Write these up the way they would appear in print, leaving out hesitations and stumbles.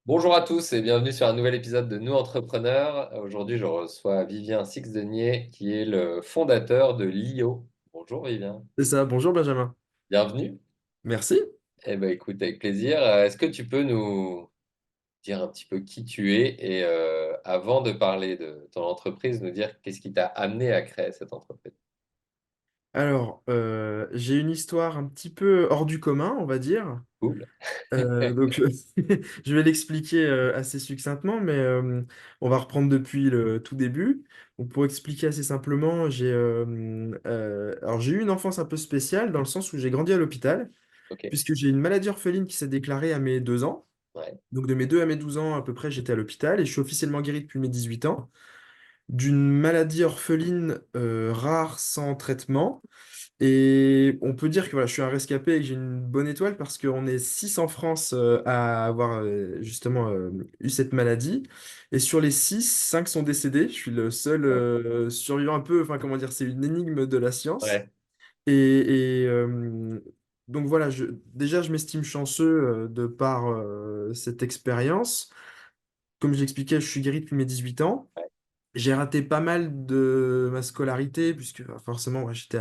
Bonjour à tous et bienvenue sur un nouvel épisode de Nous Entrepreneurs. Aujourd'hui, je reçois Vivien Sixdenier, qui est le fondateur de Lio. Bonjour Vivien, C'est ça, bonjour Benjamin. bienvenue. Merci. Eh ben, écoute, avec plaisir. Est-ce que tu peux nous dire un petit peu qui tu es et avant de parler de ton entreprise, nous dire qu'est-ce qui t'a amené à créer cette entreprise? Alors, j'ai une histoire un petit peu hors du commun, on va dire. Cool. Donc, je vais l'expliquer assez succinctement, mais on va reprendre depuis le tout début. Donc, pour expliquer assez simplement, alors j'ai eu une enfance un peu spéciale dans le sens où j'ai grandi à l'hôpital, Ok, puisque j'ai une maladie orpheline qui s'est déclarée à mes 2 ans. ouais, Donc, de mes 2 à mes 12 ans à peu près, j'étais à l'hôpital et je suis officiellement guéri depuis mes 18 ans d'une maladie orpheline rare sans traitement. Et on peut dire que voilà, je suis un rescapé et que j'ai une bonne étoile parce qu'on est 6 en France à avoir justement eu cette maladie. Et sur les 6, 5 sont décédés. Je suis le seul ouais, survivant un peu, enfin comment dire, c'est une énigme de la science. ouais, Et donc voilà, déjà je m'estime chanceux de par cette expérience. Comme je l'expliquais, je suis guéri depuis mes 18 ans. J'ai raté pas mal de ma scolarité, puisque forcément, ouais, j'étais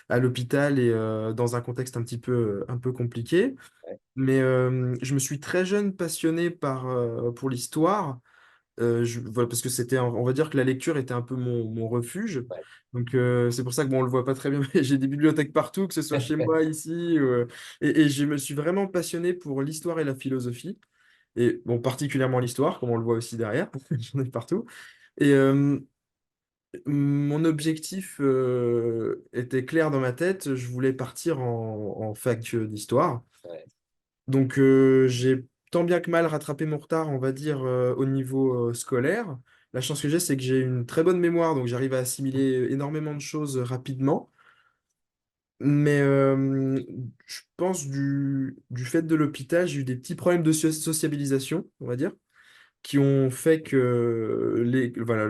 à l'hôpital et dans un contexte un peu compliqué. ouais, Mais je me suis très jeune passionné pour l'histoire, voilà, parce que on va dire que la lecture était un peu mon refuge. ouais. Donc c'est pour ça que bon, on le voit pas très bien, mais j'ai des bibliothèques partout, que ce soit chez moi, ici. Et je me suis vraiment passionné pour l'histoire et la philosophie. Et bon, particulièrement l'histoire, comme on le voit aussi derrière, j'en ai partout. Et mon objectif était clair dans ma tête, je voulais partir en fac d'histoire. Ouais. Donc j'ai tant bien que mal rattrapé mon retard, on va dire, au niveau scolaire. La chance que j'ai, c'est que j'ai une très bonne mémoire, donc j'arrive à assimiler énormément de choses rapidement. Mais je pense du fait de l'hôpital, j'ai eu des petits problèmes de sociabilisation, on va dire, qui ont fait que voilà,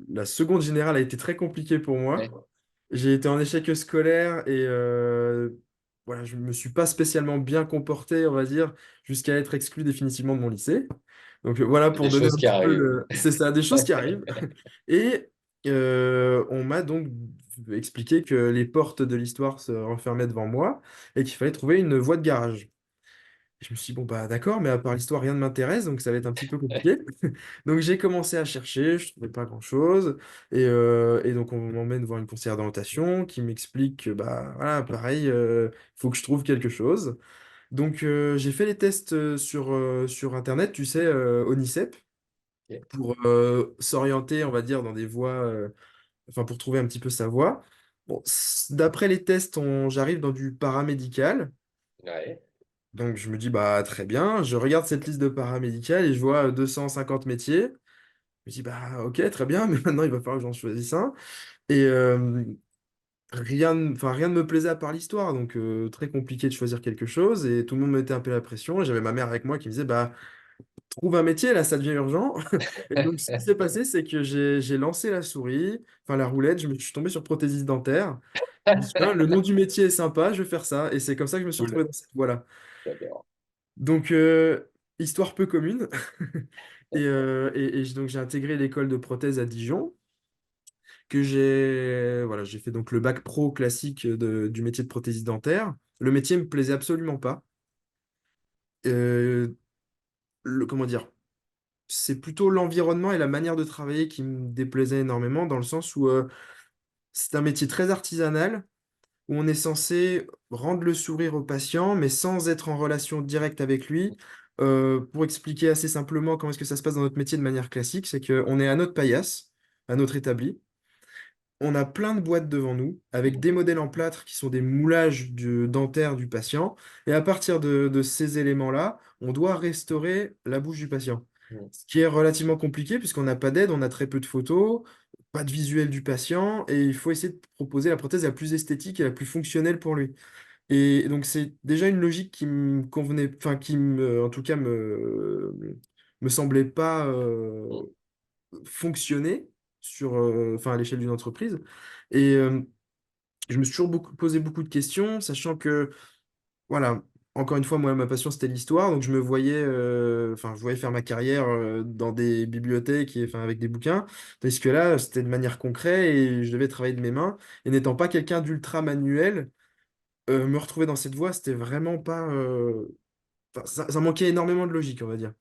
la seconde générale a été très compliquée pour moi. Ouais. J'ai été en échec scolaire et voilà, je me suis pas spécialement bien comporté, on va dire, jusqu'à être exclu définitivement de mon lycée. Donc voilà C'est pour des donner choses un qui petit peu arrivent. C'est ça, des choses qui arrivent. Et on m'a donc expliqué que les portes de l'histoire se refermaient devant moi et qu'il fallait trouver une voie de garage. Je me suis dit, bon, bah d'accord, mais à part l'histoire, rien ne m'intéresse, donc ça va être un petit peu compliqué. Donc j'ai commencé à chercher, je trouvais pas grand-chose. Et donc on m'emmène voir une conseillère d'orientation qui m'explique que, bah voilà, pareil, il faut que je trouve quelque chose. Donc j'ai fait les tests sur Internet, tu sais, ONICEP, Ok. pour s'orienter, on va dire, dans des voies, enfin pour trouver un petit peu sa voie. Bon, d'après les tests, j'arrive dans du paramédical. Ouais. Donc je me dis, bah très bien, je regarde cette liste de paramédical et je vois 250 métiers. Je me dis, bah ok, très bien, mais maintenant il va falloir que j'en choisisse un. Et enfin, rien ne me plaisait à part l'histoire, donc très compliqué de choisir quelque chose. Et tout le monde mettait un peu la pression. Et j'avais ma mère avec moi qui me disait, bah trouve un métier, là ça devient urgent. Et donc ce qui s'est passé, c'est que j'ai lancé la souris, enfin la roulette, je suis tombé sur prothésiste dentaire. Je me suis dit, tiens, le nom du métier est sympa, je vais faire ça. Et c'est comme ça que je me suis Cool. retrouvé dans cette voie-là. J'adore. Donc, histoire peu commune. Donc, j'ai intégré l'école de prothèse à Dijon, que voilà, j'ai fait donc le bac pro classique du métier de prothésiste dentaire. Le métier me plaisait absolument pas. Euh, comment dire? C'est plutôt l'environnement et la manière de travailler qui me déplaisaient énormément, dans le sens où c'est un métier très artisanal, où on est censé rendre le sourire au patient, mais sans être en relation directe avec lui. Pour expliquer assez simplement comment est-ce que ça se passe dans notre métier de manière classique, c'est qu'on est à notre paillasse, à notre établi. On a plein de boîtes devant nous, avec des modèles en plâtre qui sont des moulages dentaires du patient. Et à partir de ces éléments-là, on doit restaurer la bouche du patient. Mm. Ce qui est relativement compliqué puisqu'on n'a pas d'aide, on a très peu de photos, pas de visuel du patient, et il faut essayer de proposer la prothèse la plus esthétique et la plus fonctionnelle pour lui. Et donc c'est déjà une logique qui me convenait, enfin en tout cas me semblait pas Mm. fonctionner enfin à l'échelle d'une entreprise. Et je me suis toujours posé beaucoup de questions, sachant que voilà, encore une fois, moi, ma passion, c'était l'histoire, donc je me voyais, enfin, je voyais faire ma carrière dans des bibliothèques et enfin, avec des bouquins, parce que là, c'était de manière concrète et je devais travailler de mes mains. Et n'étant pas quelqu'un d'ultra manuel, me retrouver dans cette voie, c'était vraiment pas, enfin, ça manquait énormément de logique, on va dire.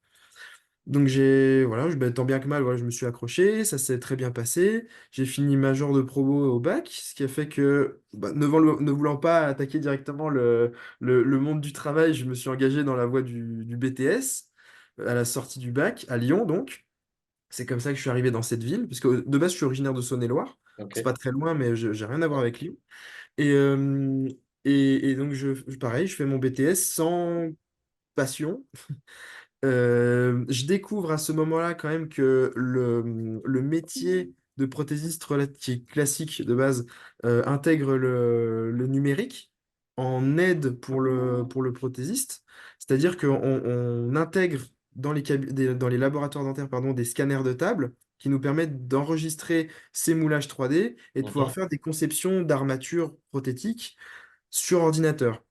Donc voilà, ben, tant bien que mal, voilà, je me suis accroché, ça s'est très bien passé. J'ai fini major de promo au bac, ce qui a fait que, bah, ne voulant pas attaquer directement le monde du travail, je me suis engagé dans la voie du BTS à la sortie du bac, à Lyon donc. C'est comme ça que je suis arrivé dans cette ville, puisque de base je suis originaire de Saône-et-Loire. C'est Ok. pas très loin, mais j'ai rien à voir avec Lyon. Et, donc pareil, je fais mon BTS sans passion. Je découvre à ce moment-là quand même que le métier de prothésiste qui est classique de base intègre le numérique en aide pour le prothésiste. C'est-à-dire qu'on intègre dans les laboratoires dentaires pardon, des scanners de table qui nous permettent d'enregistrer ces moulages 3D et de pouvoir Mhm. faire des conceptions d'armatures prothétiques sur ordinateur.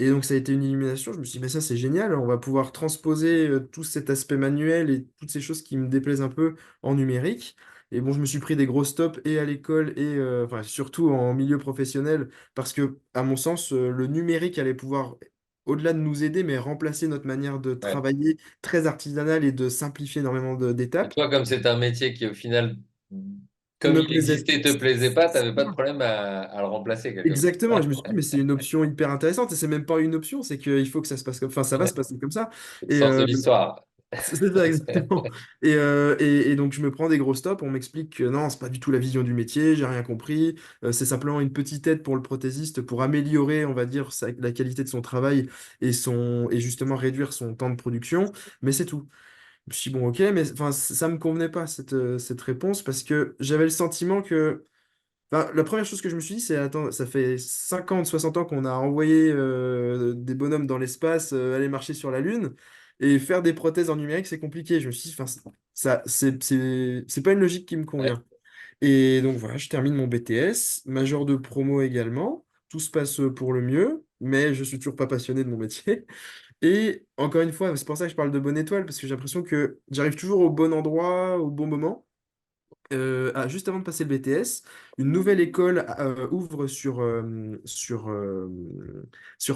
Et donc ça a été une illumination, je me suis dit, mais ça c'est génial, on va pouvoir transposer tout cet aspect manuel et toutes ces choses qui me déplaisent un peu en numérique. Et bon, je me suis pris des gros stops et à l'école et enfin, surtout en milieu professionnel, parce que à mon sens, le numérique allait pouvoir, au-delà de nous aider, mais remplacer notre manière de Ouais. travailler très artisanale et de simplifier énormément Et d'étapes. toi, comme c'est un métier qui, au final, comme Me il plaisait. existait, te plaisait pas, tu n'avais pas de problème à le remplacer quelque Exactement, et je part. me suis dit, mais c'est une option hyper intéressante, et c'est même pas une option, c'est qu'il faut que ça se passe comme, enfin, ça va se passer comme ça. Le Et, sens de l'histoire. c'est ça, exactement. Et donc, je me prends des gros stops. On m'explique que non, c'est pas du tout la vision du métier, j'ai rien compris. C'est simplement une petite aide pour le prothésiste pour améliorer, on va dire, la qualité de son travail et justement réduire son temps de production. Mais c'est tout. Je me suis dit, bon, ok, mais enfin, ça me convenait pas, cette réponse, parce que j'avais le sentiment que. Enfin, la première chose que je me suis dit, c'est, attends, ça fait 50, 60 ans qu'on a envoyé des bonhommes dans l'espace, aller marcher sur la Lune, et faire des prothèses en numérique, c'est compliqué. Je me suis dit, enfin, c'est pas une logique qui me Ouais. convient. Et donc voilà, je termine mon BTS, major de promo également. Tout se passe pour le mieux, mais je suis toujours pas passionné de mon métier. Et encore une fois, c'est pour ça que je parle de bonne étoile, parce que j'ai l'impression que j'arrive toujours au bon endroit, au bon moment. Juste avant de passer le BTS, une nouvelle école ouvre sur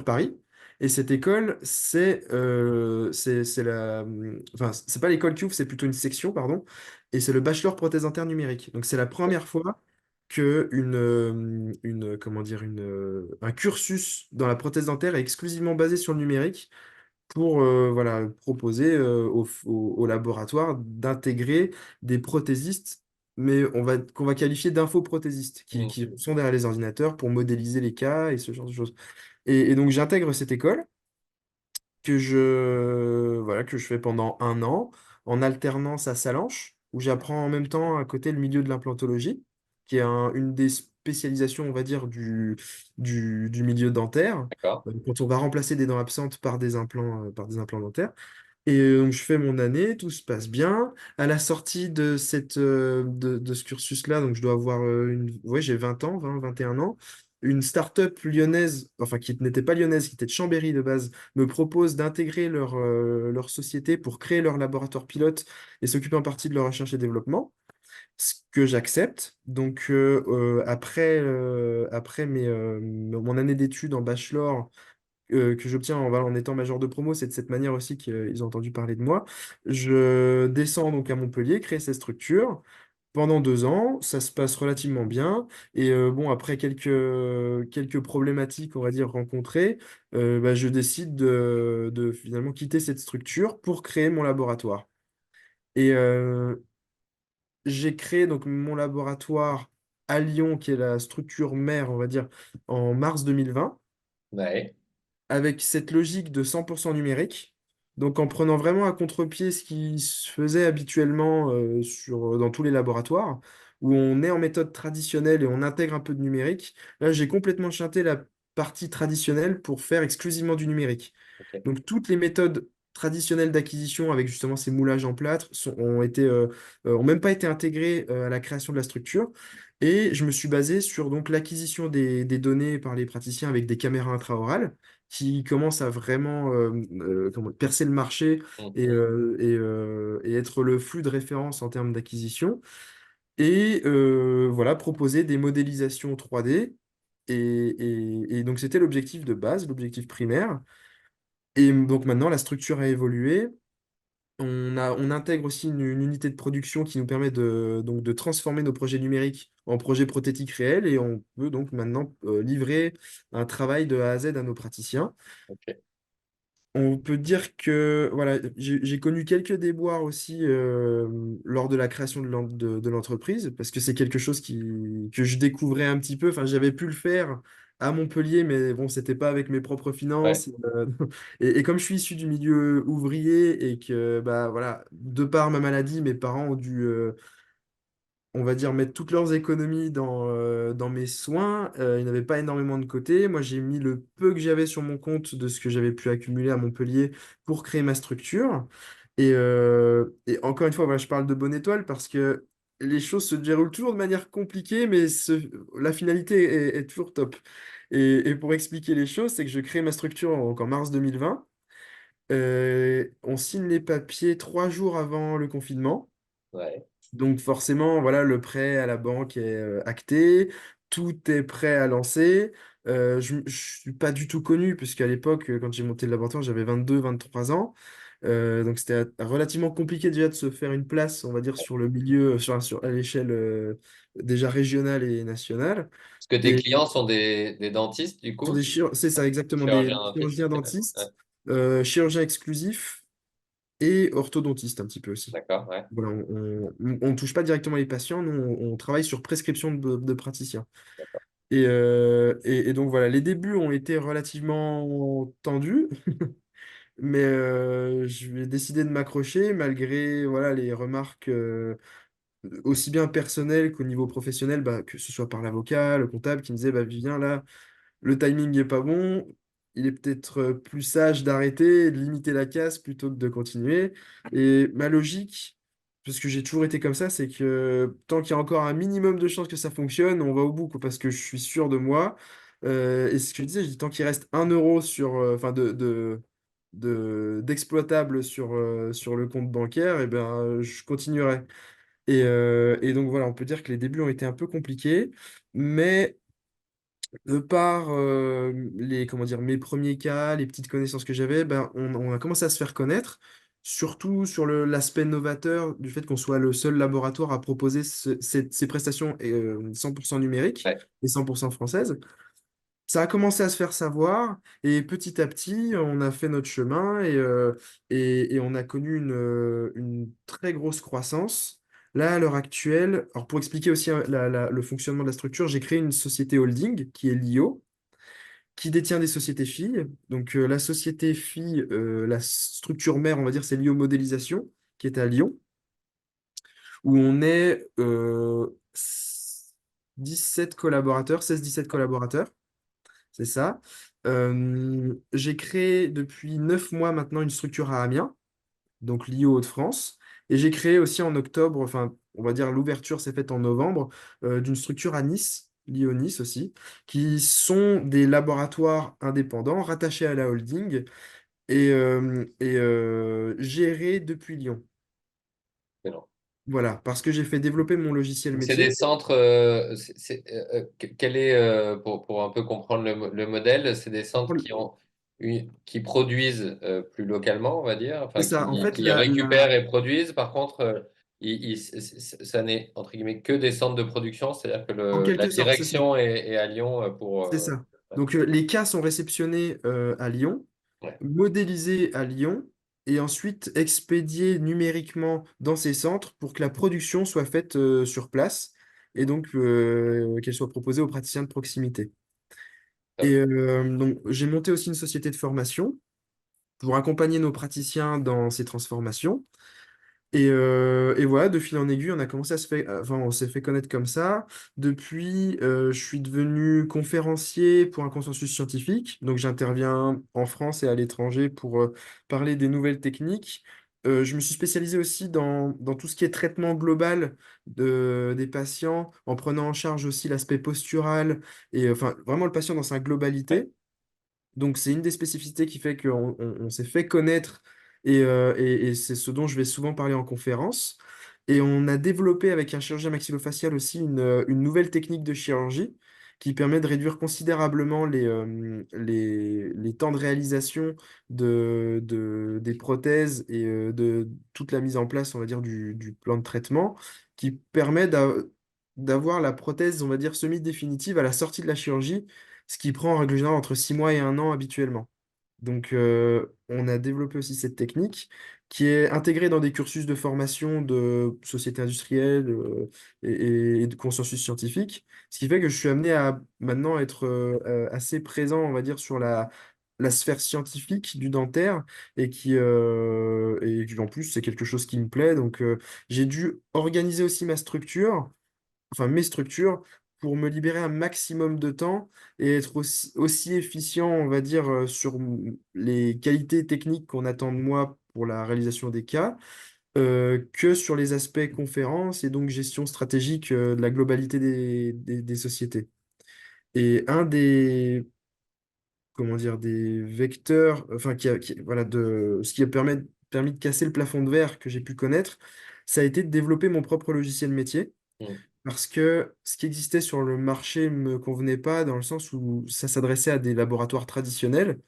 Paris. Et cette école, c'est enfin, c'est pas l'école qui ouvre, c'est plutôt une section, pardon. Et c'est le bachelor prothèse dentaire numérique. Donc c'est la première fois que comment dire, un cursus dans la prothèse dentaire est exclusivement basé sur le numérique pour voilà, proposer au laboratoire d'intégrer des prothésistes, mais qu'on va qualifier d'infoprothésistes, Mm. qui sont derrière les ordinateurs pour modéliser les cas et ce genre de choses. Et donc j'intègre cette école voilà, que je fais pendant un an en alternance à Salanches, où j'apprends en même temps à côté le milieu de l'implantologie, qui est une des spécialisations, on va dire, du milieu dentaire, D'accord. quand on va remplacer des dents absentes par des implants dentaires. Et donc, je fais mon année, tout se passe bien. À la sortie de ce cursus-là, donc je dois avoir ouais, j'ai 20 ans, 21 ans. Une start-up lyonnaise, enfin qui n'était pas lyonnaise, qui était de Chambéry de base, me propose d'intégrer leur société pour créer leur laboratoire pilote et s'occuper en partie de leur recherche et développement, ce que j'accepte. Donc, après mon année d'études en bachelor, que j'obtiens en étant major de promo, c'est de cette manière aussi qu'ils ont entendu parler de moi. Je descends donc à Montpellier, créer cette structure. Pendant 2 ans, ça se passe relativement bien. Et bon, après quelques problématiques, on va dire, rencontrées, bah, je décide de finalement quitter cette structure pour créer mon laboratoire. Et j'ai créé donc mon laboratoire à Lyon, qui est la structure mère, on va dire, en mars 2020 Ouais. avec cette logique de 100% numérique. Donc en prenant vraiment à contre-pied ce qui se faisait habituellement dans tous les laboratoires, où on est en méthode traditionnelle et on intègre un peu de numérique. Là, j'ai complètement chanté la partie traditionnelle pour faire exclusivement du numérique. Ok. Donc toutes les méthodes traditionnelles d'acquisition avec justement ces moulages en plâtre ont même pas été intégrées à la création de la structure. Et je me suis basé sur donc l'acquisition des données par les praticiens avec des caméras intraorales qui commence à vraiment percer le marché Mhm. et être le flux de référence en termes d'acquisition. Et voilà, proposer des modélisations 3D. Et donc, c'était l'objectif de base, l'objectif primaire. Et donc, maintenant, la structure a évolué. On intègre aussi une unité de production qui nous permet donc, de transformer nos projets numériques en projets prothétiques réels. Et on peut donc maintenant livrer un travail de A à Z à nos praticiens. Ok. On peut dire que voilà, j'ai connu quelques déboires aussi lors de la création de l'entreprise, parce que c'est quelque chose que je découvrais un petit peu. Enfin, j'avais pu le faire à Montpellier, mais bon, c'était pas avec mes propres Ouais. finances. Et comme je suis issu du milieu ouvrier et que bah voilà, de par ma maladie, mes parents ont dû on va dire, mettre toutes leurs économies dans mes soins. Ils n'avaient pas énormément de côté. Moi, j'ai mis le peu que j'avais sur mon compte de ce que j'avais pu accumuler à Montpellier pour créer ma structure. Et encore une fois, voilà, je parle de bonne étoile parce que les choses se déroulent toujours de manière compliquée, mais la finalité est toujours top. Et pour expliquer les choses, c'est que je crée ma structure en mars 2020. On signe les papiers 3 jours avant le confinement. Ouais. Donc forcément, voilà, le prêt à la banque est acté, tout est prêt à lancer. Je ne suis pas du tout connu, puisqu'à l'époque, quand j'ai monté le laboratoire, j'avais 22, 23 ans. Donc c'était relativement compliqué déjà de se faire une place, on va dire, sur le milieu, à l'échelle déjà régionale et nationale. Est-ce que tes Et clients sont des dentistes, du sur coup? c'est ça exactement, des Chirurgiens dentistes? chirurgiens Ok. Ouais. dentistes, chirurgiens exclusifs et orthodontistes un petit peu aussi. D'accord, ouais. Voilà, on touche pas directement les patients, nous, on travaille sur prescription de praticiens. Et donc voilà, les débuts ont été relativement tendus, mais je vais décider de m'accrocher malgré voilà, les remarques aussi bien personnelles qu'au niveau professionnel, bah, que ce soit par l'avocat, le comptable qui me disait, bah, Vivien, là, le timing est pas bon, il est peut-être plus sage d'arrêter, de limiter la casse plutôt que de continuer. Et ma logique, parce que j'ai toujours été comme ça, c'est que tant qu'il y a encore un minimum de chances que ça fonctionne, on va au bout, quoi, parce que je suis sûr de moi. Et ce que je disais, je dis tant qu'il reste 1 euro sur, enfin d'exploitable sur le compte bancaire, et ben, je continuerai. Et donc voilà, on peut dire que les débuts ont été un peu compliqués, mais de par comment dire, mes premiers cas, les petites connaissances que j'avais, ben, on a commencé à se faire connaître, surtout sur l'aspect novateur du fait qu'on soit le seul laboratoire à proposer ces prestations 100% numériques Ouais. et 100% françaises. Ça a commencé à se faire savoir et petit à petit, on a fait notre chemin et on a connu une très grosse croissance. Là, à l'heure actuelle, alors pour expliquer aussi hein, le fonctionnement de la structure, j'ai créé une société holding qui est LIO, qui détient des sociétés filles. Donc la société fille, la structure mère, on va dire, c'est LIO Modélisation, qui est à Lyon, où on est 17 collaborateurs, 16-17 collaborateurs. C'est ça. J'ai créé depuis 9 mois maintenant une structure à Amiens, donc liée aux Hauts-de-France. Et j'ai créé aussi en octobre, enfin, on va dire l'ouverture s'est faite en novembre, d'une structure à Nice, liée au Nice aussi, qui sont des laboratoires indépendants rattachés à la holding et gérés depuis Lyon. Excellent. Voilà, parce que j'ai fait développer mon logiciel Donc, c'est des métier. centres, quel est, pour un peu comprendre le modèle, c'est des centres qui produisent plus localement, on va dire, C'est enfin, ça. En fait, qui récupèrent et produisent. Par contre, ça n'est, entre guillemets, que des centres de production, c'est-à-dire que en la quelque sorte, c'est ça. direction est à Lyon pour... C'est ça. Donc, les cas sont réceptionnés à Lyon, ouais, modélisés à Lyon, et ensuite expédiés numériquement dans ces centres pour que la production soit faite sur place, et donc qu'elle soit proposée aux praticiens de proximité. Et top. donc, j'ai monté aussi une société de formation pour accompagner nos praticiens dans ces transformations. Et voilà, de fil en aiguille, on a commencé à se faire, enfin, on s'est fait connaître comme ça. Depuis, je suis devenu conférencier pour un consensus scientifique. Donc, j'interviens en France et à l'étranger pour parler des nouvelles techniques. Je me suis spécialisé aussi dans tout ce qui est traitement global des patients, en prenant en charge aussi l'aspect postural et enfin, vraiment le patient dans sa Ouais. globalité. Donc, c'est une des spécificités qui fait qu'on s'est fait connaître et c'est ce dont je vais souvent parler en conférence. Et on a développé avec un chirurgien maxillofacial aussi une nouvelle technique de chirurgie qui permet de réduire considérablement les temps de réalisation des prothèses et de toute la mise en place, on va dire, du plan de traitement, qui permet d'avoir la prothèse, on va dire, semi-définitive à la sortie de la chirurgie, ce qui prend en règle générale entre 6 mois et 1 an habituellement. Donc, on a développé aussi cette technique qui est intégrée dans des cursus de formation de société industrielle et de consensus scientifique, ce qui fait que je suis amené à maintenant être assez présent, on va dire, sur la sphère scientifique du dentaire et en plus, c'est quelque chose qui me plaît. Donc, j'ai dû organiser aussi mes structures, pour me libérer un maximum de temps et être aussi efficient, on va dire, sur les qualités techniques qu'on attend de moi pour la réalisation des cas, que sur les aspects conférences et donc gestion stratégique, de la globalité des sociétés. Et un des, comment dire, des vecteurs, enfin, voilà, ce qui a permis de casser le plafond de verre que j'ai pu connaître, ça a été de développer mon propre logiciel métier Mm. parce que ce qui existait sur le marché me convenait pas dans le sens où ça s'adressait à des laboratoires traditionnels.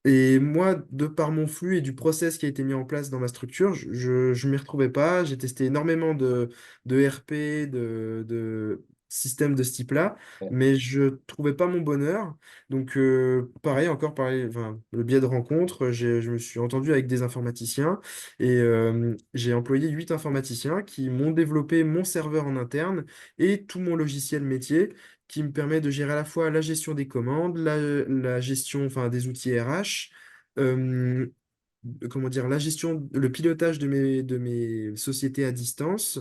Et moi, de par mon flux et du process qui a été mis en place dans ma structure, je m'y retrouvais pas. J'ai testé énormément de RP, de systèmes de ce type-là, Ouais. mais je trouvais pas mon bonheur. Donc, pareil, encore pareil, enfin, le biais de rencontres, je me suis entendu avec des informaticiens et j'ai employé 8 informaticiens qui m'ont développé mon serveur en interne et tout mon logiciel métier qui me permet de gérer à la fois la gestion des commandes, la gestion enfin, des outils RH, euh, comment dire, la gestion, le pilotage de mes sociétés à distance.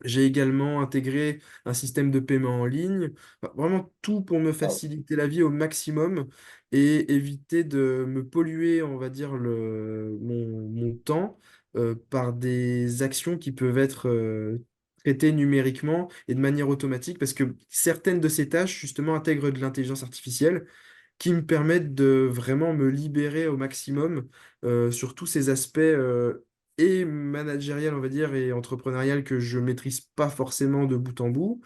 J'ai également intégré un système de paiement en ligne. Enfin, vraiment tout pour me Wow. faciliter la vie au maximum et éviter de me polluer, on va dire, mon temps par des actions qui peuvent être traitées numériquement et de manière automatique parce que certaines de ces tâches, justement, intègrent de l'intelligence artificielle qui me permettent de vraiment me libérer au maximum sur tous ces aspects et managériels, on va dire, et entrepreneurial que je maîtrise pas forcément de bout en bout,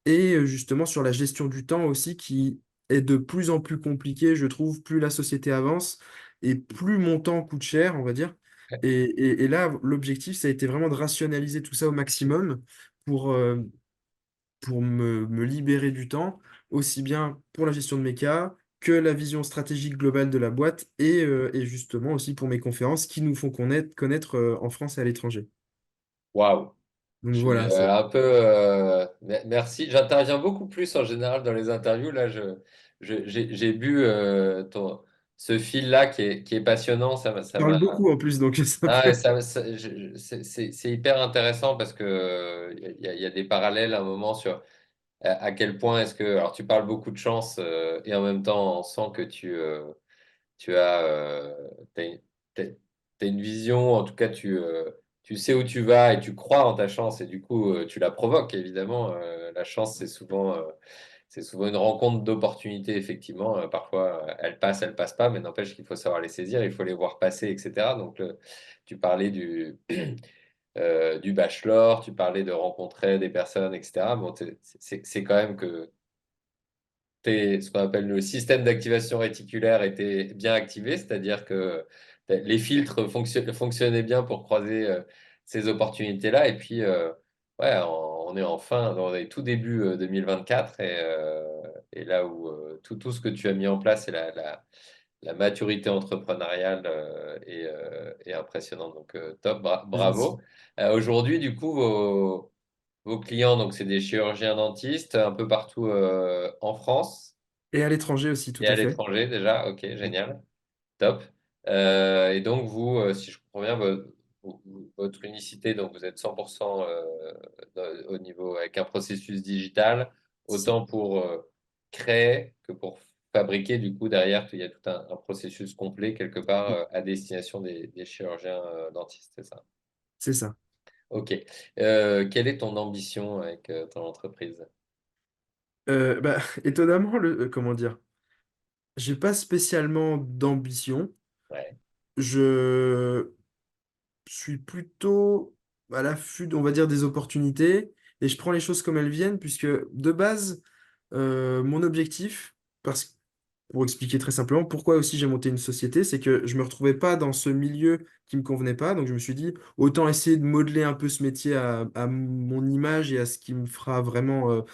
et justement sur la gestion du temps aussi qui est de plus en plus compliquée, je trouve, plus la société avance et plus mon temps coûte cher, on va dire. Et là, l'objectif, ça a été vraiment de rationaliser tout ça au maximum pour, euh, pour me libérer du temps, aussi bien pour la gestion de mes cas que la vision stratégique globale de la boîte et justement aussi pour mes conférences qui nous font connaître en France et à l'étranger. Waouh. Donc Je suis voilà, un peu. Merci. J'interviens beaucoup plus en général dans les interviews. Là, j'ai bu ce fil-là qui est passionnant. Ça je parle m'a. beaucoup en plus, donc ça Ah, et peut... c'est hyper intéressant parce que il y a des parallèles à un moment sur à quel point est-ce que. Alors, tu parles beaucoup de chance et en même temps, on sent que tu as, t'as, t'as une vision, en tout cas, tu sais où tu vas et tu crois en ta chance et du coup, tu la provoques, évidemment. La chance, c'est souvent une rencontre d'opportunités, effectivement. Parfois, elle passe pas, mais n'empêche qu'il faut savoir les saisir, il faut les voir passer, etc. Donc, tu parlais du bachelor, tu parlais de rencontrer des personnes, etc. Bon, c'est quand même que ce qu'on appelle le système d'activation réticulaire était bien activé, c'est-à-dire que les filtres fonctionnaient bien pour croiser ces opportunités-là. Et puis, ouais, on est enfin dans les tout début 2024 et là où tout ce que tu as mis en place et la maturité entrepreneuriale est impressionnante. Donc, top, bravo. Gentil. Aujourd'hui, du coup, vos clients, donc c'est des chirurgiens dentistes un peu partout en France Et à l'étranger aussi, tout et à à fait. l'étranger déjà. Ok, génial, top. Et donc vous, si je comprends bien, votre unicité, donc vous êtes 100% au niveau avec un processus digital, C'est ça. autant pour créer que pour fabriquer. Du coup, derrière, il y a tout un processus complet quelque part à destination des chirurgiens dentistes, c'est ça. C'est ça. Ok. Quelle est ton ambition avec ton entreprise? Bah, étonnamment, comment dire? j'ai pas spécialement d'ambition. Ouais, Je suis plutôt à l'affût, on va dire, des opportunités et je prends les choses comme elles viennent, puisque de base, mon objectif, pour expliquer très simplement pourquoi aussi j'ai monté une société, c'est que je me retrouvais pas dans ce milieu qui me convenait pas, donc je me suis dit, autant essayer de modeler un peu ce métier à mon image et à ce qui me fera vraiment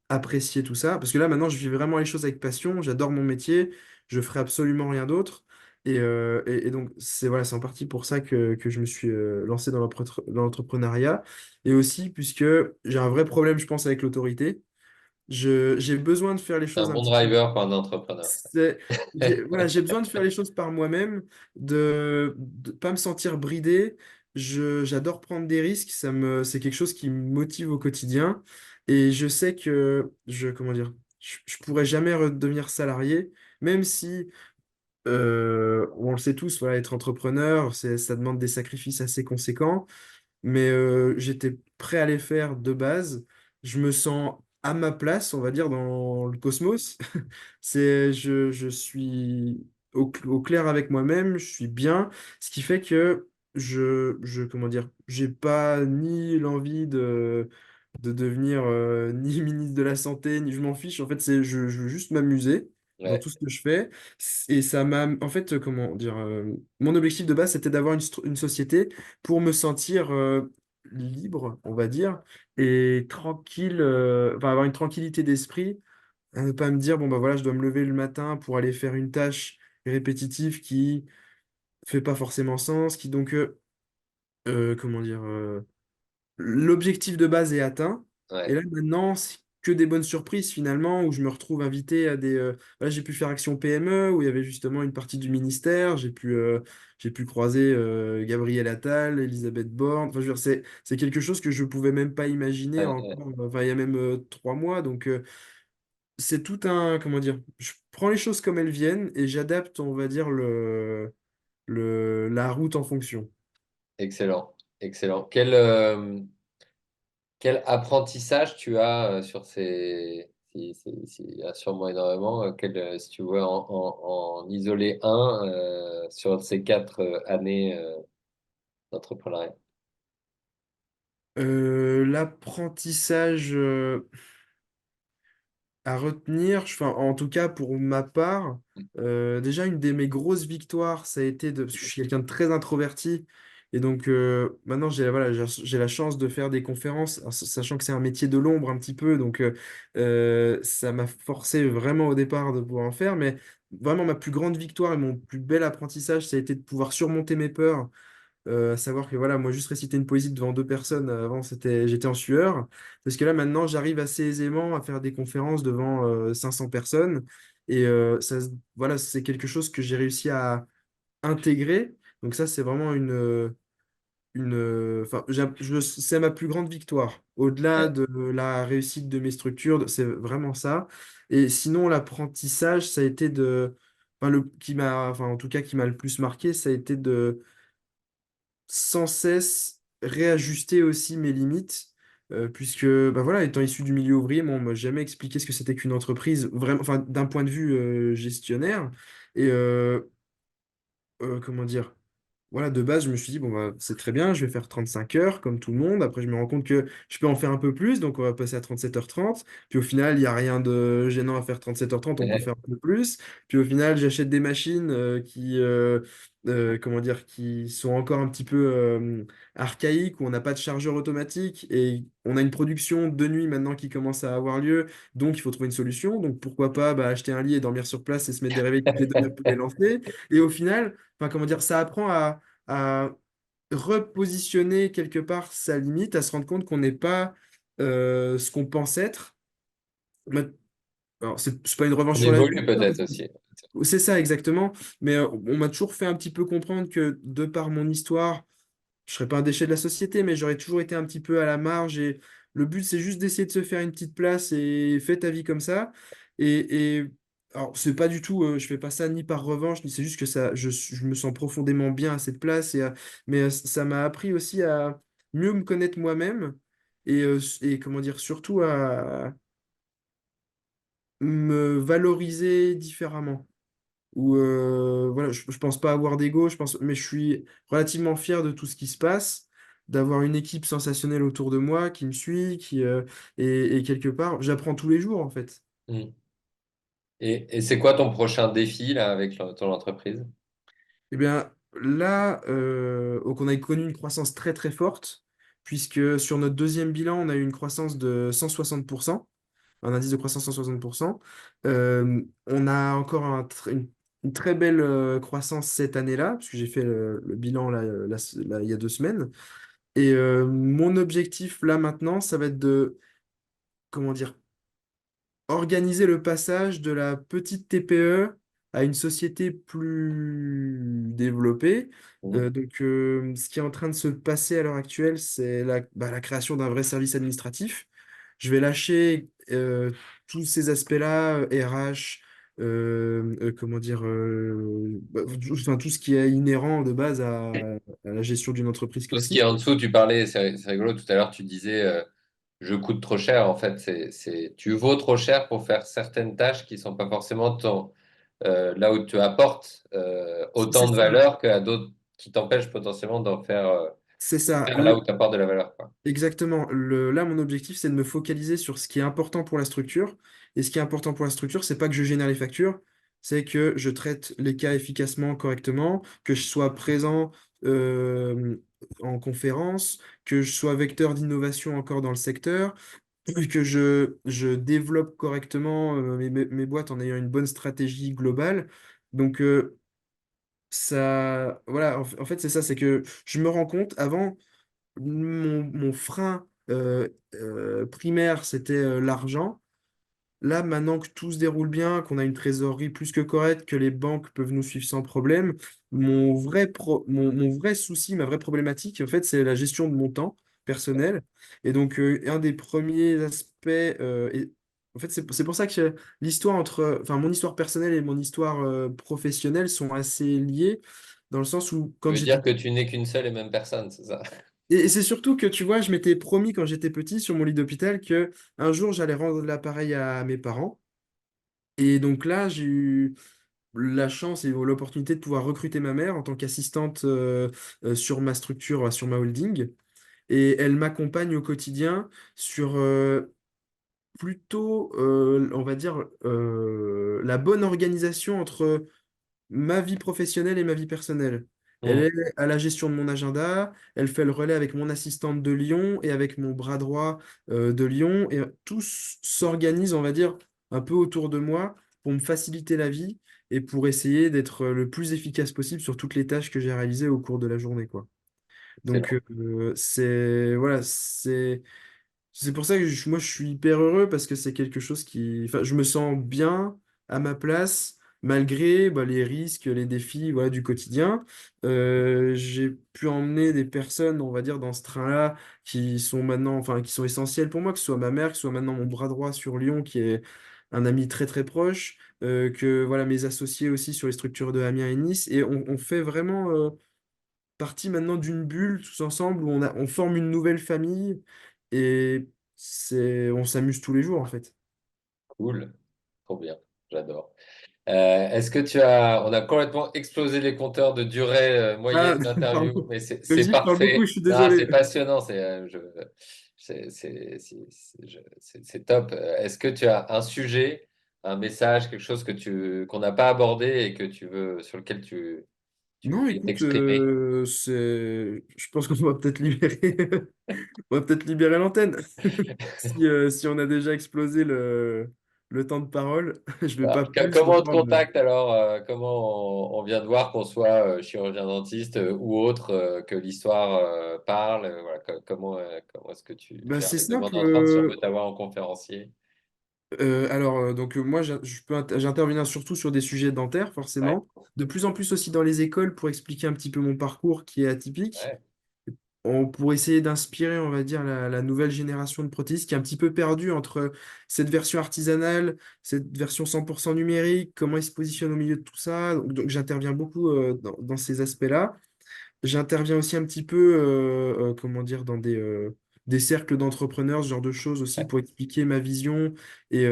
apprécier tout ça, parce que là maintenant je vis vraiment les choses avec passion, j'adore mon métier, je ferai absolument rien d'autre. Et donc, c'est voilà, c'est en partie pour ça que je me suis lancé dans l'entrepreneuriat. Et aussi, puisque j'ai un vrai problème, je pense, avec l'autorité. J'ai besoin de faire les c'est un choses un bon petit peu. driver pour un entrepreneur. c'est- voilà, j'ai besoin de faire les choses par moi-même, de pas me sentir bridé. J'adore prendre des risques. C'est quelque chose qui me motive au quotidien. Et je sais que comment dire, je pourrais jamais redevenir salarié, même si on le sait tous, voilà, être entrepreneur, ça demande des sacrifices assez conséquents, mais j'étais prêt à les faire de base. Je me sens à ma place, on va dire, dans le cosmos. Je suis au clair avec moi-même, je suis bien, ce qui fait que comment dire, j'ai pas ni l'envie de devenir ni ministre de la Santé, ni je m'en fiche. En fait, je veux juste m'amuser dans Ouais, tout ce que je fais. Et ça m'a, en fait, comment dire, mon objectif de base, c'était d'avoir une société pour me sentir libre, on va dire, et tranquille, enfin, avoir une tranquillité d'esprit à ne pas me dire, bon, bah voilà, je dois me lever le matin pour aller faire une tâche répétitive qui fait pas forcément sens, qui donc, comment dire, l'objectif de base est atteint. Et ouais. là, maintenant, c'est que des bonnes surprises finalement, où je me retrouve invité à des. Voilà, j'ai pu faire Action PME, où il y avait justement une partie du ministère. J'ai pu croiser Gabriel Attal, Elisabeth Borne. Enfin, je veux dire, c'est quelque chose que je pouvais même pas imaginer Ouais, ouais. encore. Enfin, il y a même 3 mois. Donc, c'est tout un. Comment dire? Je prends les choses comme elles viennent et j'adapte, on va dire, la route en fonction. Excellent, excellent. Quel apprentissage tu as sur il y a sûrement énormément, si tu veux en isoler un sur ces 4 années d'entrepreneuriat? L'apprentissage. À retenir, enfin, en tout cas pour ma part, déjà une de mes grosses victoires, ça a été parce que je suis quelqu'un de très introverti, et donc maintenant voilà, j'ai la chance de faire des conférences, alors, sachant que c'est un métier de l'ombre un petit peu, donc ça m'a forcé vraiment au départ de pouvoir en faire, mais vraiment ma plus grande victoire et mon plus bel apprentissage, ça a été de pouvoir surmonter mes peurs, à savoir que voilà, moi, juste réciter une poésie devant 2 personnes, avant, j'étais en sueur. Parce que là, maintenant, j'arrive assez aisément à faire des conférences devant 500 personnes. Et voilà, c'est quelque chose que j'ai réussi à intégrer. Donc ça, c'est vraiment enfin, c'est ma plus grande victoire. Au-delà Ouais, de la réussite de mes structures, c'est vraiment ça. Et sinon, l'apprentissage, ça a été enfin, enfin, en tout cas, qui m'a le plus marqué, ça a été de sans cesse réajuster aussi mes limites, puisque bah voilà, étant issu du milieu ouvrier, moi, on m'a jamais expliqué ce que c'était qu'une entreprise, vraiment, enfin, d'un point de vue gestionnaire. Et comment dire? Voilà, de base, je me suis dit, bon, bah, c'est très bien, je vais faire 35 heures comme tout le monde. Après, je me rends compte que je peux en faire un peu plus, donc on va passer à 37h30. Puis au final, il n'y a rien de gênant à faire 37h30, on peut ouais, faire un peu plus. Puis au final, j'achète des machines comment dire, qui sont encore un petit peu archaïques, où on n'a pas de chargeur automatique et on a une production de nuit maintenant qui commence à avoir lieu, donc il faut trouver une solution. Donc pourquoi pas bah, acheter un lit et dormir sur place et se mettre des réveils toutes les 2 heures pour les lancer. Et au final, enfin, comment dire, ça apprend à repositionner quelque part sa limite, à se rendre compte qu'on n'est pas ce qu'on pense être. Ma- Alors, c'est pas une revanche on sur la vie, évolue peut-être aussi. c'est ça exactement, mais on m'a toujours fait un petit peu comprendre que de par mon histoire, je serais pas un déchet de la société, mais j'aurais toujours été un petit peu à la marge et le but, c'est juste d'essayer de se faire une petite place et fais ta vie comme ça. Et alors, c'est pas du tout, je fais pas ça ni par revanche, ni c'est juste que ça, je me sens profondément bien à cette place mais ça m'a appris aussi à mieux me connaître moi-même et comment dire, surtout me valoriser différemment. Ou voilà, je pense pas avoir d'ego, mais je suis relativement fier de tout ce qui se passe, d'avoir une équipe sensationnelle autour de moi qui me suit, et quelque part, j'apprends tous les jours en fait. Mm. Et c'est quoi ton prochain défi là avec ton entreprise? Eh bien, là, donc on a connu une croissance très très forte, puisque sur notre deuxième bilan, on a eu une croissance de 160%, un indice de croissance 160%. On a encore une très belle croissance cette année-là, puisque j'ai fait le bilan là, il y a 2 semaines. Et mon objectif là maintenant, ça va être de, comment dire, organiser le passage de la petite TPE à une société plus développée. Mm. Ce qui est en train de se passer à l'heure actuelle, c'est la création d'un vrai service administratif. Je vais lâcher tous ces aspects-là, RH, comment dire, enfin, tout ce qui est inhérent de base à la gestion d'une entreprise Tout ce qui est classique. en dessous, tu parlais, c'est rigolo, tout à l'heure tu disais je coûte trop cher. En fait, tu vaux trop cher pour faire certaines tâches qui sont pas forcément là où tu apportes C'est autant de ça. valeur qu'à d'autres qui t'empêchent potentiellement C'est de ça. faire là où tu apportes de la valeur, quoi. Exactement. Là, mon objectif, c'est de me focaliser sur ce qui est important pour la structure. Et ce qui est important pour la structure, c'est pas que je génère les factures, c'est que je traite les cas efficacement, correctement, que je sois présent euh, en conférence, que je sois vecteur d'innovation encore dans le secteur, que je développe correctement mes boîtes en ayant une bonne stratégie globale. Donc, voilà, en fait, c'est ça, c'est que je me rends compte avant. Mon frein primaire, c'était l'argent. Là, maintenant que tout se déroule bien, qu'on a une trésorerie plus que correcte, que les banques peuvent nous suivre sans problème, mon vrai souci, ma vraie problématique, en fait, c'est la gestion de mon temps personnel. Et donc, un des premiers aspects, en fait, c'est pour ça que enfin, mon histoire personnelle et mon histoire professionnelle sont assez liées, dans le sens où, Tu quand veux j'étais dire que tu n'es qu'une seule et même personne, c'est ça? et c'est surtout que, tu vois, je m'étais promis quand j'étais petit sur mon lit d'hôpital que un jour j'allais rendre l'appareil à mes parents. Et donc là, j'ai eu la chance et l'opportunité de pouvoir recruter ma mère en tant qu'assistante sur ma structure, sur ma holding. Et elle m'accompagne au quotidien sur plutôt, on va dire, la bonne organisation entre ma vie professionnelle et ma vie personnelle. Elle Mm. est à la gestion de mon agenda, elle fait le relais avec mon assistante de Lyon et avec mon bras droit de Lyon, et tous s'organisent, on va dire, un peu autour de moi pour me faciliter la vie et pour essayer d'être le plus efficace possible sur toutes les tâches que j'ai réalisées au cours de la journée, quoi. Donc, Excellent. voilà, c'est pour ça que moi je suis hyper heureux parce que c'est quelque chose enfin, je me sens bien à ma place malgré les risques, les défis, voilà, du quotidien. J'ai pu emmener des personnes, on va dire, dans ce train-là qui sont maintenant, enfin, qui sont essentielles pour moi, que ce soit ma mère, que ce soit maintenant mon bras droit sur Lyon, qui est un ami très très proche, que voilà, mes associés aussi sur les structures de Amiens et Nice, et on fait vraiment partie maintenant d'une bulle tous ensemble où on forme une nouvelle famille et on s'amuse tous les jours en fait. Cool. Trop bien. J'adore. On a complètement explosé les compteurs de durée Ah, moyenne d'interview, pardon. mais c'est Comme je parle beaucoup, parfait. je suis Non, désolé. c'est passionnant, c'est top. Est-ce que tu as un sujet, un message, quelque chose qu'on n'a pas abordé et que sur lequel tu Non, voulais écoute, t'exprimer? je pense qu'on va peut-être libérer, on va peut-être libérer l'antenne. Si on a déjà explosé le temps de parole, je vais Voilà. pas plus Comment on te encore. contacte alors? Comment on vient de voir qu'on soit chirurgien dentiste ou autre, que l'histoire parle? Voilà, comment est-ce que tu C'est arrives de simple. bonne entrante si on veut t'avoir en conférencier? Moi, j'interviens surtout sur des sujets dentaires, Ouais, forcément. De plus en plus aussi dans les écoles pour expliquer un petit peu mon parcours qui est atypique. ouais, Pour essayer d'inspirer, on va dire, la nouvelle génération de prothésistes qui est un petit peu perdue entre cette version artisanale, cette version 100% numérique, comment ils se positionnent au milieu de tout ça. Donc, j'interviens beaucoup dans ces aspects-là. J'interviens aussi un petit peu, comment dire, dans des cercles d'entrepreneurs, ce genre de choses aussi, ouais. pour expliquer ma vision et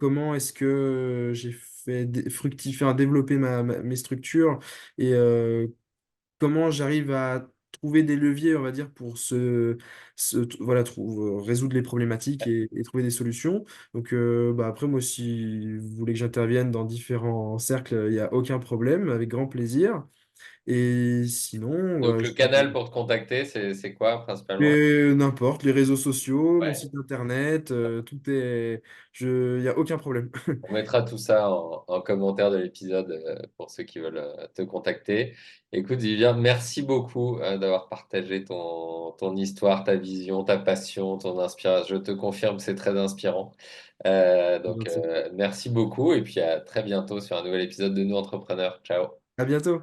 comment est-ce que j'ai fait fructifier, enfin, développer mes structures et comment j'arrive à trouver des leviers, on va dire, pour voilà, résoudre les problématiques et trouver des solutions. Donc, bah, après, moi, si vous voulez que j'intervienne dans différents cercles, il n'y a aucun problème, avec grand plaisir. Et sinon, Donc, le canal pour te contacter, c'est quoi principalement? n'importe, les réseaux sociaux, mon Ouais. site internet, il n'y a aucun problème. On mettra tout ça en commentaire de l'épisode pour ceux qui veulent te contacter. Écoute, Vivien, merci beaucoup d'avoir partagé ton histoire, ta vision, ta passion, ton inspiration. Je te confirme, c'est très inspirant. C'est Donc, gentil. merci beaucoup et puis à très bientôt sur un nouvel épisode de Nous Entrepreneurs. Ciao. À bientôt.